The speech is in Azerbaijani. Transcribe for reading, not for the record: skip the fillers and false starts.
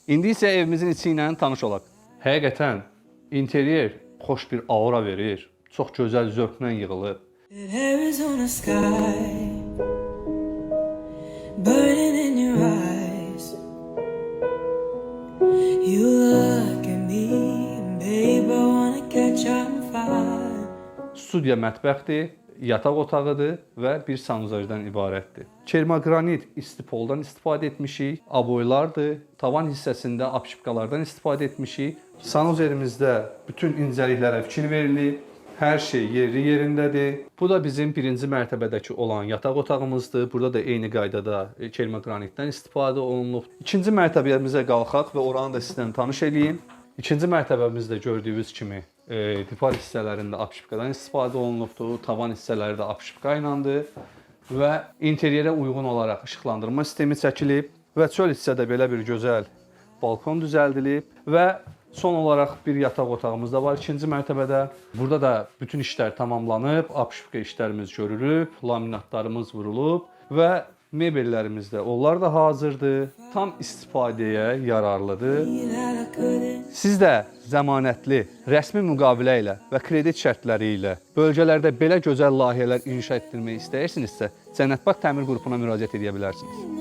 İndi isə evimizin içi ilə tanış olaq. Həqiqətən interyer xoş bir aura verir. Çox gözəl zövqlə yığılıb. Arizona sky burning in your eyes. You look at me, and babe, I wanna catch on fire. Studiya mətbəxdir, yataq otağıdır və bir sanuzacdan ibarətdir. Kermogranit istipoldan istifadə etmişik, aboylardır, tavan hissəsində apşipkalardan istifadə etmişik. Sanuzerimizdə bütün incəliklərə fikir verilib, hər şey yerli yerindədir. Bu da bizim birinci mərtəbədəki olan yataq otağımızdır. Burada da eyni qaydada kermogranitdən istifadə olunub. İkinci mərtəbəmizə qalxaq və oranı da sizlə tanış edeyim. İkinci mərtəbəmizdə gördüyünüz kimi divar hissələrində apşipkadan istifadə olunubdur. Tavan hissələri də apşipka ilədir və interyerə uyğun olaraq işıqlandırma sistemi çəkilib və çöl hissədə belə bir gözəl balkon düzəldilib və son olaraq bir yataq otağımız da var ikinci mərtəbədə. Burada da bütün işlər tamamlanıb, apşipka işlərimiz görülüb, laminatlarımız vurulub və mebellərimiz də onlar da hazırdır. Tam istifadəyə yararlıdır. Siz də zəmanətli, rəsmi müqavilə ilə və kredit şərtləri ilə bölgələrdə belə gözəl layihələr inşa etdirmək istəyirsinizsə, Cənnətbağ Təmir qrupuna müraciət edə bilərsiniz.